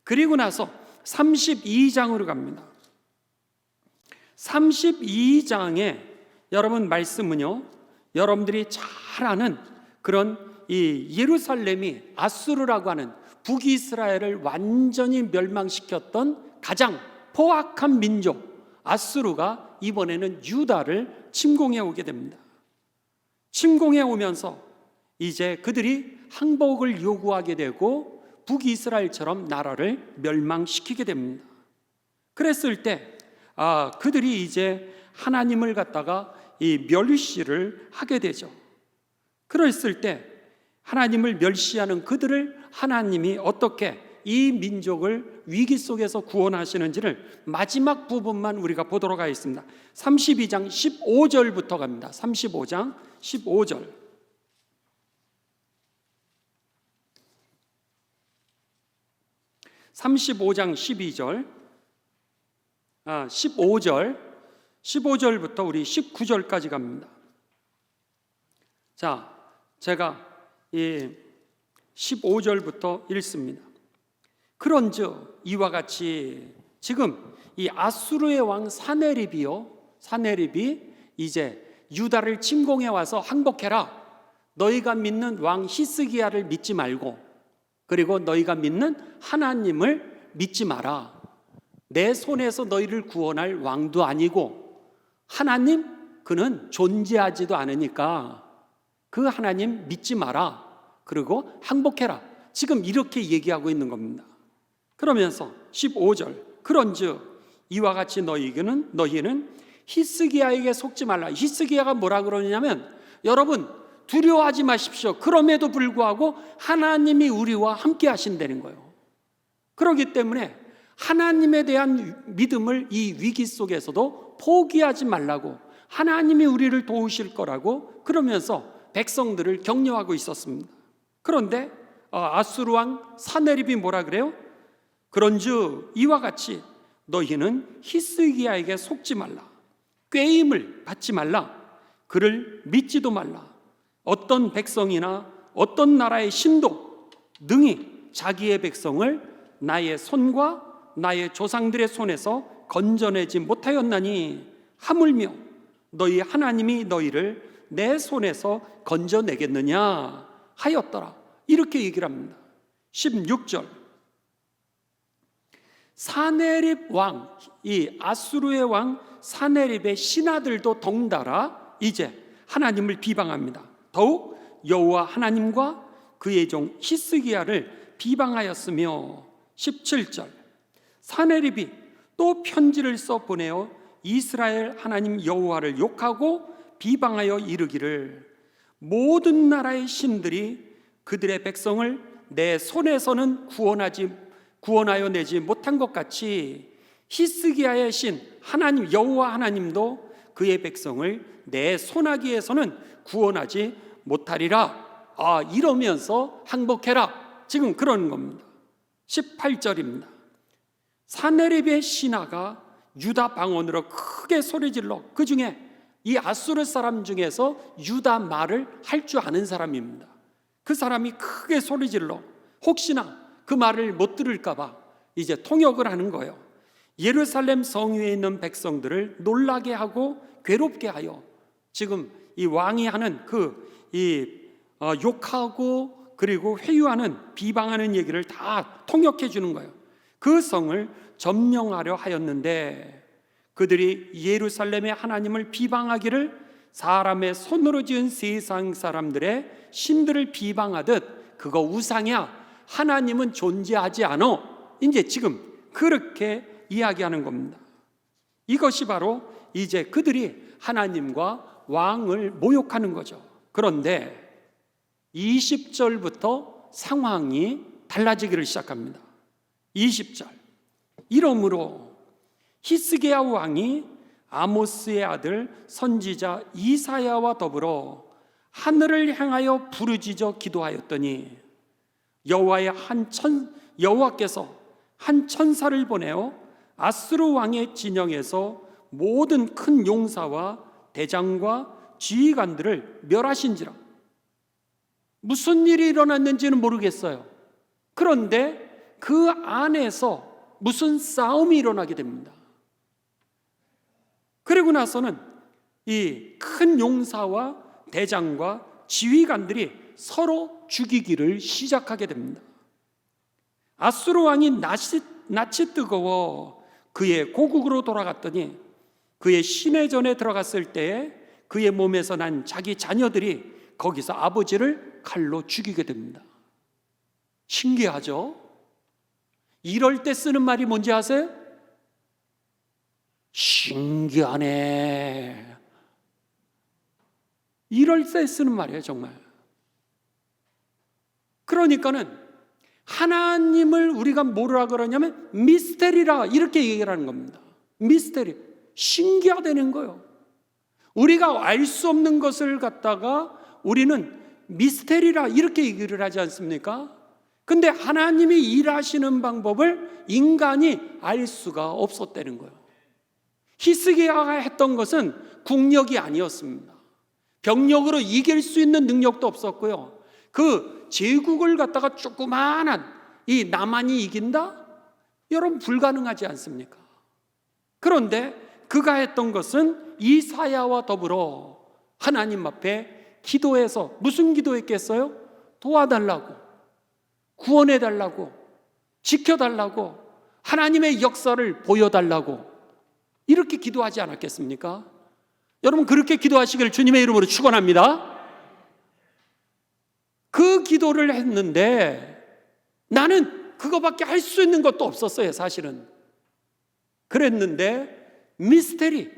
그리고 나서 32장으로 갑니다. 32장에 여러분 말씀은요, 여러분들이 잘 아는 그런 이 예루살렘이 아수르라고 하는 북이스라엘을 완전히 멸망시켰던 가장 포악한 민족 아수르가 이번에는 유다를 침공해 오게 됩니다. 침공해 오면서 이제 그들이 항복을 요구하게 되고 북이스라엘처럼 나라를 멸망시키게 됩니다. 그랬을 때 그들이 이제 하나님을 갖다가 이 멸시를 하게 되죠. 그랬을 때 하나님을 멸시하는 그들을 하나님이 어떻게 이 민족을 위기 속에서 구원하시는지를 마지막 부분만 우리가 보도록 하겠습니다. 32장 15절부터 갑니다. 35장 15절. 35장 12절, 15절부터 우리 19절까지 갑니다. 자, 제가 이 15절부터 읽습니다. 그런즉 이와 같이 지금 이 아수르의 왕 사네립이 이제 유다를 침공해 와서 항복해라. 너희가 믿는 왕 히스기야를 믿지 말고, 그리고 너희가 믿는 하나님을 믿지 마라. 내 손에서 너희를 구원할 왕도 아니고 하나님, 그는 존재하지도 않으니까 그 하나님 믿지 마라. 그리고 항복해라. 지금 이렇게 얘기하고 있는 겁니다. 그러면서 15절, 그런즉 이와 같이 너희는 히스기야에게 속지 말라. 히스기야가 뭐라 그러냐면, 여러분 두려워하지 마십시오. 그럼에도 불구하고 하나님이 우리와 함께 하신다는 거예요. 그렇기 때문에 하나님에 대한 믿음을 이 위기 속에서도 포기하지 말라고, 하나님이 우리를 도우실 거라고 그러면서 백성들을 격려하고 있었습니다. 그런데 아수르 왕 사네립이 뭐라 그래요? 그런즉 이와 같이 너희는 히스기야에게 속지 말라. 꾀임을 받지 말라. 그를 믿지도 말라. 어떤 백성이나 어떤 나라의 신도 능히 자기의 백성을 나의 손과 나의 조상들의 손에서 건져내지 못하였나니 하물며 너희 하나님이 너희를 내 손에서 건져내겠느냐 하였더라. 이렇게 얘기를 합니다. 16절, 사네립 왕, 이 아수르의 왕 사네립의 신하들도 덩달아 이제 하나님을 비방합니다. 더욱 여호와 하나님과 그의 종 히스기야를 비방하였으며, 17절, 사네립이 또 편지를 써 보내어 이스라엘 하나님 여호와를 욕하고 비방하여 이르기를, 모든 나라의 신들이 그들의 백성을 내 손에서는 구원하여 내지 못한 것 같이 히스기야의 신 하나님 여호와 하나님도 그의 백성을 내 손아귀에서는 구원하지 못하리라. 이러면서 항복해라. 지금 그런 겁니다. 18절입니다. 사네립의 신하가 유다 방언으로 크게 소리질러, 그 중에 이 아수르 사람 중에서 유다 말을 할 줄 아는 사람입니다. 그 사람이 크게 소리질러 혹시나 그 말을 못 들을까 봐 이제 통역을 하는 거예요. 예루살렘 성위에 있는 백성들을 놀라게 하고 괴롭게 하여 지금 이 왕이 하는 욕하고 그리고 회유하는 비방하는 얘기를 다 통역해 주는 거예요. 그 성을 점령하려 하였는데 그들이 예루살렘의 하나님을 비방하기를 사람의 손으로 지은 세상 사람들의 신들을 비방하듯 그거 우상이야, 하나님은 존재하지 않아, 이제 지금 그렇게 이야기하는 겁니다. 이것이 바로 이제 그들이 하나님과 왕을 모욕하는 거죠. 그런데 20절부터 상황이 달라지기를 시작합니다. 20절, 이러므로 히스기야 왕이 아모스의 아들 선지자 이사야와 더불어 하늘을 향하여 부르짖어 기도하였더니 여호와께서 한 천사를 보내어 아수르 왕의 진영에서 모든 큰 용사와 대장과 지휘관들을 멸하신지라. 무슨 일이 일어났는지는 모르겠어요. 그런데 그 안에서 무슨 싸움이 일어나게 됩니다. 그리고 나서는 이 큰 용사와 대장과 지휘관들이 서로 죽이기를 시작하게 됩니다. 아수르 왕이 낯이 뜨거워 그의 고국으로 돌아갔더니 그의 시내전에 들어갔을 때에 그의 몸에서 난 자기 자녀들이 거기서 아버지를 칼로 죽이게 됩니다. 신기하죠? 이럴 때 쓰는 말이 뭔지 아세요? 신기하네. 이럴 때 쓰는 말이에요, 정말. 그러니까는 하나님을 우리가 뭐라 그러냐면 미스테리라, 이렇게 얘기를 하는 겁니다. 미스테리, 신기하다는 거예요. 우리가 알 수 없는 것을 갖다가 우리는 미스테리라 이렇게 얘기를 하지 않습니까? 근데 하나님이 일하시는 방법을 인간이 알 수가 없었다는 거예요. 히스기야가 했던 것은 국력이 아니었습니다. 병력으로 이길 수 있는 능력도 없었고요. 그 제국을 갖다가 조그마한 이 나만이 이긴다? 여러분, 불가능하지 않습니까? 그런데 그가 했던 것은 이사야와 더불어 하나님 앞에 기도해서, 무슨 기도했겠어요? 도와달라고, 구원해달라고, 지켜달라고, 하나님의 역사를 보여달라고, 이렇게 기도하지 않았겠습니까? 여러분, 그렇게 기도하시기를 주님의 이름으로 축원합니다. 그 기도를 했는데 나는 그거밖에 할 수 있는 것도 없었어요, 사실은. 그랬는데 미스테리,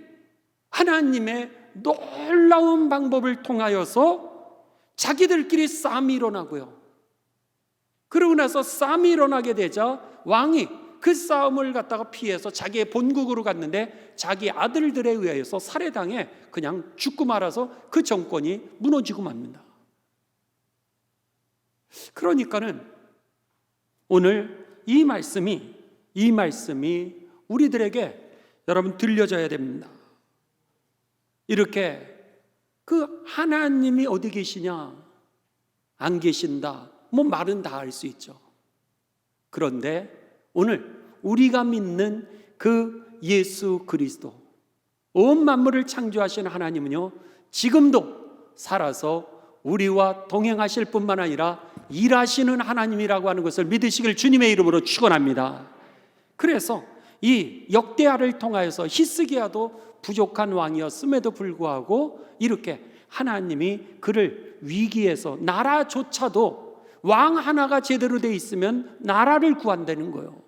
하나님의 놀라운 방법을 통하여서 자기들끼리 싸움이 일어나고요. 그러고 나서 싸움이 일어나게 되자 왕이 그 싸움을 갖다가 피해서 자기의 본국으로 갔는데 자기 아들들에 의해서 살해당해 그냥 죽고 말아서 그 정권이 무너지고 맙니다. 그러니까는 오늘 이 말씀이 우리들에게 여러분 들려져야 됩니다. 이렇게 그 하나님이 어디 계시냐? 안 계신다. 뭐 말은 다 할 수 있죠. 그런데 오늘 우리가 믿는 그 예수 그리스도, 온 만물을 창조하신 하나님은요, 지금도 살아서 우리와 동행하실 뿐만 아니라 일하시는 하나님이라고 하는 것을 믿으시길 주님의 이름으로 축원합니다. 그래서 이 역대하를 통하여서 히스기야도 부족한 왕이었음에도 불구하고 이렇게 하나님이 그를 위기에서, 나라조차도 왕 하나가 제대로 돼 있으면 나라를 구한다는 거예요.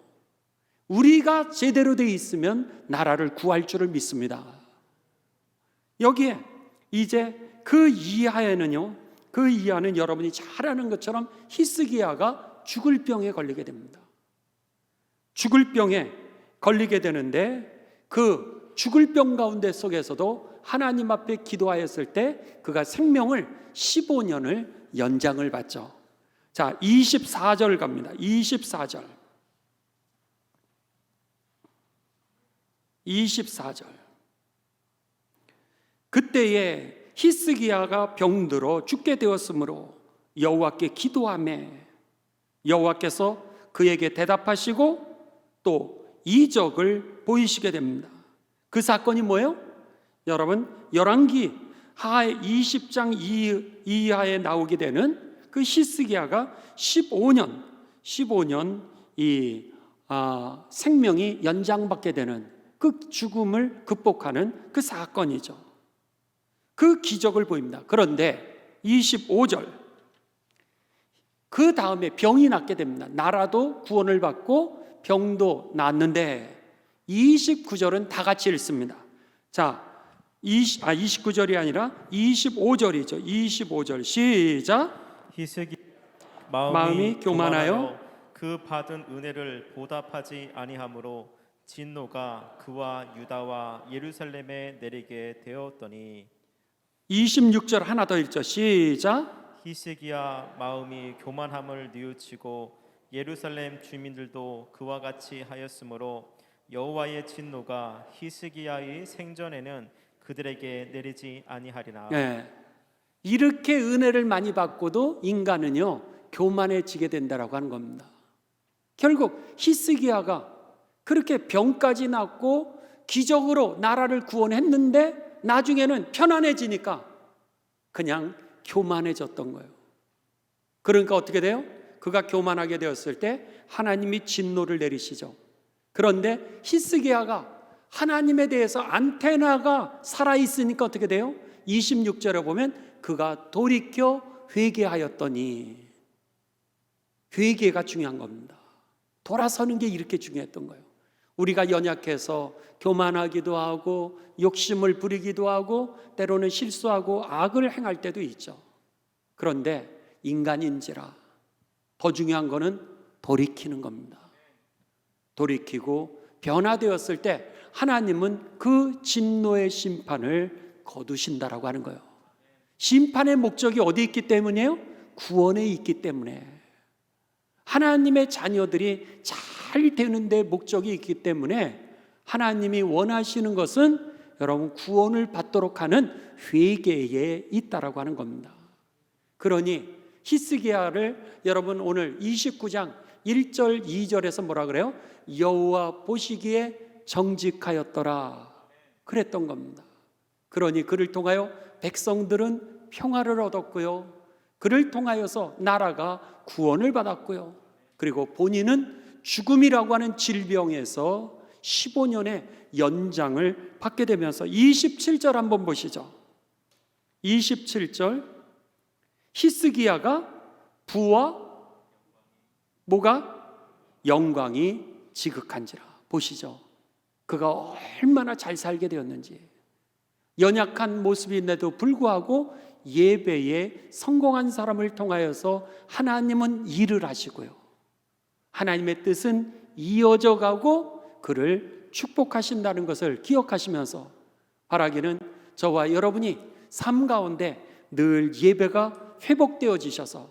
우리가 제대로 돼 있으면 나라를 구할 줄을 믿습니다. 여기에 이제 그 이하는 여러분이 잘 아는 것처럼 히스기야가 죽을 병에 걸리게 됩니다. 죽을 병에 걸리게 되는데 그 죽을 병 가운데 속에서도 하나님 앞에 기도하였을 때 그가 생명을 15년을 연장을 받죠. 자, 24절 갑니다. 24절. 그때에 히스기야가 병들어 죽게 되었으므로 여호와께 기도하매 여호와께서 그에게 대답하시고 또 이적을 보이시게 됩니다. 그 사건이 뭐예요? 여러분, 열왕기 하하 20장 이하에 나오게 되는 그 히스기야가 15년 생명이 연장받게 되는 그 죽음을 극복하는 그 사건이죠. 그 기적을 보입니다. 그런데 25절, 그 다음에 병이 낫게 됩니다. 나라도 구원을 받고 병도 낫는데 29절은 다 같이 읽습니다. 자, 29절이 아니라 25절이죠. 25절 시작. 히스기 마음이 교만하여 그 받은 은혜를 보답하지 아니하므로 진노가 그와 유다와 예루살렘에 내리게 되었더니 26절 하나 더 읽죠. 시작. 히스기야 마음이 교만함을 뉘우치고 예루살렘 주민들도 그와 같이 하였으므로 여호와의 진노가 히스기야의 생전에는 그들에게 내리지 아니하리라. 네. 이렇게 은혜를 많이 받고도 인간은요 교만해지게 된다라고 하는 겁니다. 결국 히스기야가 그렇게 병까지 낫고 기적으로 나라를 구원했는데 나중에는 편안해지니까 그냥 교만해졌던 거예요. 그러니까 어떻게 돼요? 그가 교만하게 되었을 때 하나님이 진노를 내리시죠. 그런데 히스기야가 하나님에 대해서 안테나가 살아있으니까 어떻게 돼요? 26절에 보면 그가 돌이켜 회개하였더니, 회개가 중요한 겁니다. 돌아서는 게 이렇게 중요했던 거예요. 우리가 연약해서 교만하기도 하고 욕심을 부리기도 하고 때로는 실수하고 악을 행할 때도 있죠. 그런데 인간인지라 더 중요한 거는 돌이키는 겁니다. 돌이키고 변화되었을 때 하나님은 그 진노의 심판을 거두신다라고 하는 거예요. 심판의 목적이 어디 있기 때문이에요? 구원에 있기 때문에. 하나님의 자녀들이 잘 되는 데 목적이 있기 때문에 하나님이 원하시는 것은 여러분 구원을 받도록 하는 회개에 있다라고 하는 겁니다. 그러니 히스기야를 여러분 오늘 29장 1절 2절에서 뭐라 그래요? 여호와 보시기에 정직하였더라 그랬던 겁니다. 그러니 그를 통하여 백성들은 평화를 얻었고요, 그를 통하여서 나라가 구원을 받았고요, 그리고 본인은 죽음이라고 하는 질병에서 15년의 연장을 받게 되면서 27절 한번 보시죠. 27절 히스기야가 부와 뭐가? 영광이 지극한지라. 보시죠. 그가 얼마나 잘 살게 되었는지. 연약한 모습인데도 불구하고 예배에 성공한 사람을 통하여서 하나님은 일을 하시고요, 하나님의 뜻은 이어져 가고 그를 축복하신다는 것을 기억하시면서 바라기는 저와 여러분이 삶 가운데 늘 예배가 회복되어지셔서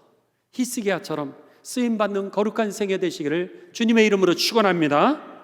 히스기야처럼 쓰임받는 거룩한 생애 되시기를 주님의 이름으로 축원합니다.